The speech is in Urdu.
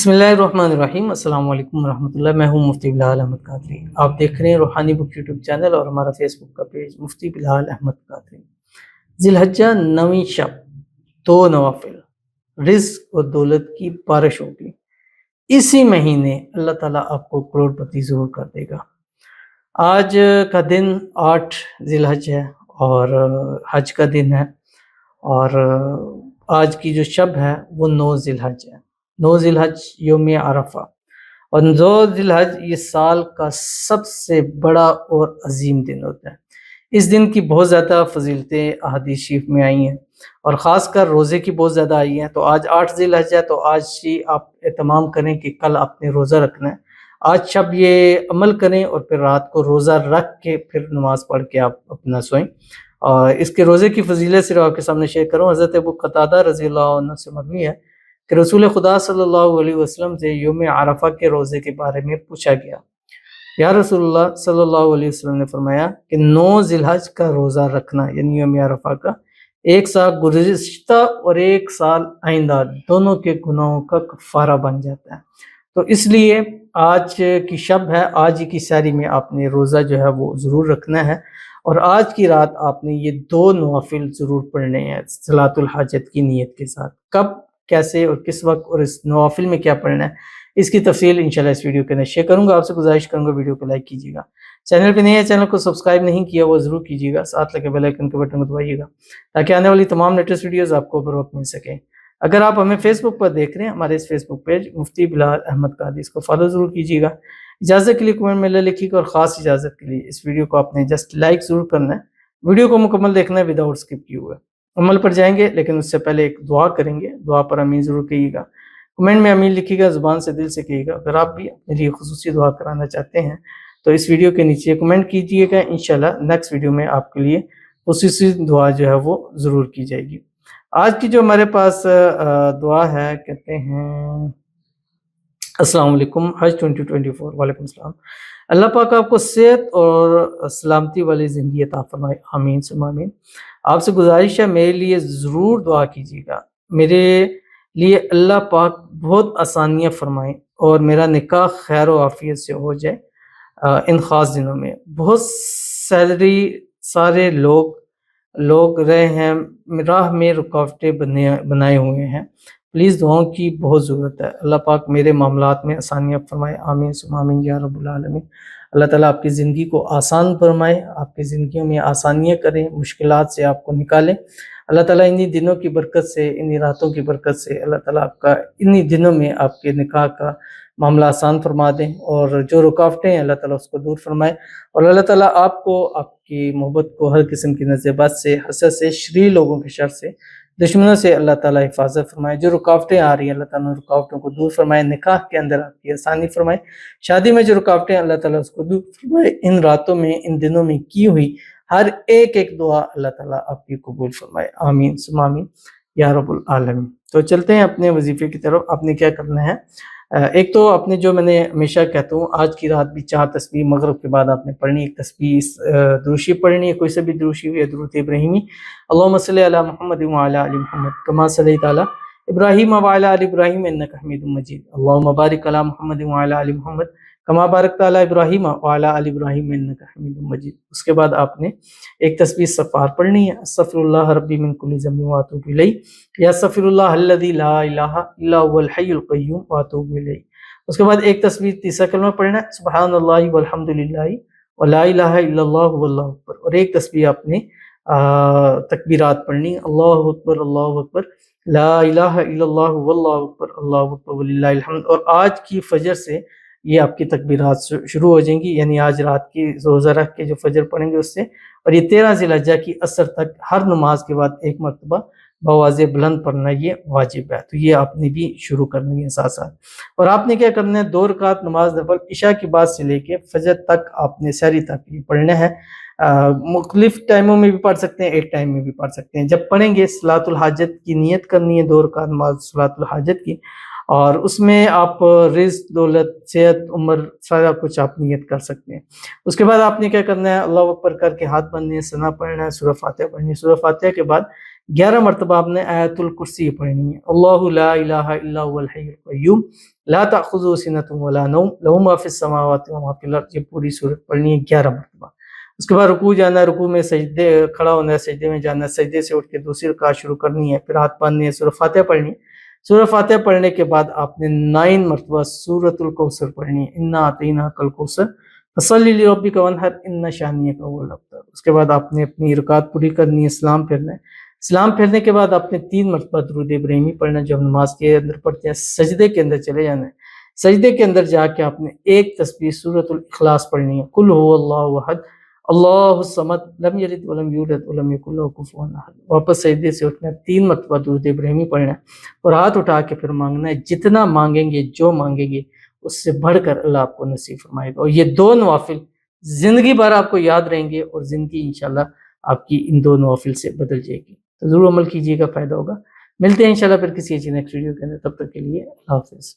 بسم اللہ الرحمن الرحیم۔ السلام علیکم ورحمۃ اللہ۔ میں ہوں مفتی بلال احمد قادری۔ آپ دیکھ رہے ہیں روحانی بک یوٹیوب چینل اور ہمارا فیس بک کا پیج مفتی بلال احمد قادری۔ ذی الحجہ نویں شب، 2 نوافل، رزق اور دولت کی بارش ہوگی۔ اسی مہینے اللہ تعالیٰ آپ کو کروڑ پتی ضرور کر دے گا۔ آج کا دن 8 ذی الحجہ ہے اور حج کا دن ہے، اور آج کی جو شب ہے وہ 9 ذی الحجہ ہے۔ 9 ذی الحج یوم عرفہ، اور 9 ذی الحج یہ سال کا سب سے بڑا اور عظیم دن ہوتا ہے۔ اس دن کی بہت زیادہ فضیلتیں احادیث شریف میں آئی ہیں، اور خاص کر روزے کی بہت زیادہ آئی ہیں۔ تو آج 8 ذی الحج ہے، تو آج ہی آپ اہتمام کریں کہ کل آپ نے روزہ رکھنا ہے۔ آج شب یہ عمل کریں اور پھر رات کو روزہ رکھ کے پھر نماز پڑھ کے آپ اپنا سوئیں۔ اور اس کے روزے کی فضیلت صرف آپ کے سامنے شیئر کروں۔ حضرت ابو قتادہ رضی اللہ عنہ سے مروی ہے کہ رسول خدا صلی اللہ علیہ وسلم سے یوم عرفہ کے روزے کے بارے میں پوچھا گیا۔ یا رسول اللہ صلی اللہ علیہ وسلم نے فرمایا کہ 9 ذی الحج کا روزہ رکھنا، یعنی یوم عرفہ کا، 1 سال گزشتہ اور 1 سال آئندہ دونوں کے گناہوں کا کفارہ بن جاتا ہے۔ تو اس لیے آج کی شب ہے، آج ہی کی سحری میں آپ نے روزہ جو ہے وہ ضرور رکھنا ہے، اور آج کی رات آپ نے یہ 2 نوافل ضرور پڑھنے ہیں صلاۃ الحاجت کی نیت کے ساتھ۔ کب، کیسے اور کس وقت، اور اس نوافل میں کیا پڑھنا ہے، اس کی تفصیل انشاءاللہ اس ویڈیو کے اندر شیئر کروں گا۔ آپ سے گزارش کروں گا ویڈیو کو لائک کیجیے گا، چینل پہ نہیں ہے چینل کو سبسکرائب نہیں کیا وہ ضرور کیجیے گا، ساتھ لگے بیل آئیکن کے بٹن کو دبائیے گا تاکہ آنے والی تمام لیٹسٹ ویڈیوز آپ کو بر وقت مل سکیں۔ اگر آپ ہمیں فیس بک پر دیکھ رہے ہیں، ہمارے اس فیس بک پیج مفتی بلال احمد قادری، اس کو فالو ضرور کیجیے گا۔ اجازت کے لیے کمنٹ میں لکھیے گا، اور خاص اجازت کے لیے اس ویڈیو کو آپ نے جسٹ لائک ضرور کرنا ہے، ویڈیو کو مکمل دیکھنا ہے وداؤٹ اسکپ کیے ہوئے۔ عمل پر جائیں گے لیکن اس سے پہلے ایک دعا کریں گے، دعا پر آمین ضرور کہیے گا۔ کمنٹ میں آمین لکھیے گا، زبان سے دل سے کہیے گا۔ اگر آپ بھی اپنے لیے خصوصی دعا کرانا چاہتے ہیں تو اس ویڈیو کے نیچے کمنٹ کیجیے گا، انشاءاللہ نیکسٹ ویڈیو میں آپ کے لیے خصوصی دعا جو ہے وہ ضرور کی جائے گی۔ آج کی جو ہمارے پاس دعا ہے، کہتے ہیں السلام علیکم حج 2024۔ وعلیکم السلام۔ اللہ پاک آپ کو صحت اور سلامتی والی زندگی عطا فرمائے، آمین ثم آمین۔ آپ سے گزارش ہے میرے لیے ضرور دعا کیجیے گا، میرے لیے اللہ پاک بہت آسانیاں فرمائیں اور میرا نکاح خیر و عافیت سے ہو جائے ان خاص دنوں میں۔ بہت سارے لوگ رہے ہیں، راہ میں رکاوٹیں بنائے ہوئے ہیں، پلیز دعاؤں کی بہت ضرورت ہے۔ اللہ پاک میرے معاملات میں آسانیاں فرمائے، آمین ثم آمین یا رب العالمین۔ اللہ تعالیٰ آپ کی زندگی کو آسان فرمائے، آپ کی زندگیوں میں آسانیاں کریں، مشکلات سے آپ کو نکالیں۔ اللہ تعالیٰ انہی دنوں کی برکت سے، انہی راتوں کی برکت سے اللہ تعالیٰ آپ کا انہی دنوں میں آپ کے نکاح کا معاملہ آسان فرما دیں، اور جو رکاوٹیں ہیں اللہ تعالیٰ اس کو دور فرمائے، اور اللہ تعالیٰ آپ کو، آپ کی محبت کو ہر قسم کی نظر بد سے، حسد سے، شریر لوگوں کے شر سے، دشمنوں سے اللہ تعالیٰ حفاظت فرمائے۔ جو رکاوٹیں آ رہی ہیں اللہ تعالیٰ رکاوٹوں کو دور فرمائے، نکاح کے اندر آپ کی آسانی فرمائے، شادی میں جو رکاوٹیں اللہ تعالیٰ اس کو دور فرمائے۔ ان راتوں میں، ان دنوں میں کی ہوئی ہر ایک دعا اللہ تعالیٰ آپ کی قبول فرمائے، آمین ثم آمین یا رب العالمین۔ تو چلتے ہیں اپنے وظیفے کی طرف۔ آپ نے کیا کرنا ہے، ایک تو آپ نے، جو میں نے ہمیشہ کہتا ہوں، آج کی رات بھی 4 تسبیح مغرب کے بعد آپ نے پڑھنی، ایک تسبیح دروشی پڑھنی ہے، کوئی سے بھی دروشی ہوئی ہے، درود ابراہیمی، اللہم صلی علی محمد وعلی آل محمد کما صلیت علی ابراہیم وعلی آل ابراہیم انک حمید مجید، اللہم بارک علی محمد وعلی آل محمد کما بارکت علی ابراہیم وعلی آل ابراہیم انک حمید مجید۔ اس کے بعد آپ نے ایک تسبیح استغفار پڑھنی ہے، استغفر اللہ ربی من کل ذنب واتوب الیہ، یا استغفر اللہ الذی لا الہ الا هو الحی القیوم واتوب الیہ۔ اس کے بعد ایک تسبیح، تیسرا کلمہ پڑھنا ہے، سبحان اللہ والحمد للہ ولا الہ الا اللہ واللہ اکبر، اور ایک تسبیح آپ نے تکبیرات پڑھنی، اللہ اکبر لا الہ الا اللہ واللہ اکبر وللہ الحمد۔ اور آج کی فجر سے یہ آپ کی تکبیرات شروع ہو جائیں گی، یعنی آج رات کی روزہ رکھ کے جو فجر پڑھیں گے اس سے، اور یہ 13 ذی الحجہ کی عصر تک ہر نماز کے بعد ایک مرتبہ بآواز بلند پڑھنا یہ واجب ہے۔ تو یہ آپ نے بھی شروع کرنی ہے ساتھ ساتھ۔ اور آپ نے کیا کرنا ہے، 2 رکعت نماز نفل عشاء کے بعد سے لے کے فجر تک آپ نے سحری تک یہ پڑھنا ہے۔ مختلف ٹائموں میں بھی پڑھ سکتے ہیں، ایک ٹائم میں بھی پڑھ سکتے ہیں۔ جب پڑھیں گے صلاۃ الحاجت کی نیت کرنی ہے، 2 رکعت نماز صلاۃ الحاجت کی، اور اس میں آپ رزق، دولت، صحت، عمر، سارا کچھ آپ نیت کر سکتے ہیں۔ اس کے بعد آپ نے کیا کرنا ہے، اللہ اکبر کر کے ہاتھ باندھنے ہیں، ثنا پڑھنا ہے، سورہ فاتحہ پڑھنی ہے۔ سورہ فاتحہ کے بعد 11 مرتبہ آپ نے آیت الکرسی پڑھنی ہے، اللہ لا الہ الا هو الحی القیوم لا تأخذہ سنۃ ولا نوم لہ ما فی السماوات و ما فی الارض، یہ پوری سورت پڑھنی ہے 11 مرتبہ۔ اس کے بعد رکوع جانا ہے، رکوع میں سجدے کھڑا ہونا ہے، سجدے میں جانا ہے، سجدے سے اٹھ کے دوسری رکعت شروع کرنی ہے، پھر ہاتھ باندھنے ہے، سورہ فاتحہ پڑھنی ہے۔ سورہ فاتحہ پڑھنے کے بعد آپ نے 9 مرتبہ سورۃ الکوثر پڑھنی ہے، انا اعطیناک الکوثر فصلی لربک وانحر ان شانئک هو الابتر۔ اس کے بعد آپ نے اپنی رکعت پوری کرنی ہے، سلام پھرنا ہے۔ سلام پھیرنے کے بعد آپ نے 3 مرتبہ درود ابراہیمی پڑھنا جو ہم نماز کے اندر پڑھتے ہیں۔ سجدے کے اندر چلے جانا ہے، سجدے کے اندر جا کے آپ نے ایک تسبیح سورۃ الاخلاص پڑھنی ہے، قل هو اللہ احد اللہ الصمد لم یلد ولم یولد ولم یکن لہ کفوا احد۔ واپس سجدے سے اٹھنا ہے، 3 مرتبہ درود ابراہیمی پڑھنا ہے اور ہاتھ اٹھا کے پھر مانگنا ہے، جتنا مانگیں گے جو مانگیں گے اس سے بڑھ کر اللہ آپ کو نصیب فرمائے گا۔ اور یہ 2 نوافل زندگی بھر آپ کو یاد رہیں گے اور زندگی انشاءاللہ آپ کی ان 2 نوافل سے بدل جائے گی۔ تو ضرور عمل کیجیے گا، فائدہ ہوگا۔ ملتے ہیں انشاءاللہ پھر کسی اچھی نیکسٹ ویڈیو کے اندر، تب تک کے لیے اللہ حافظ۔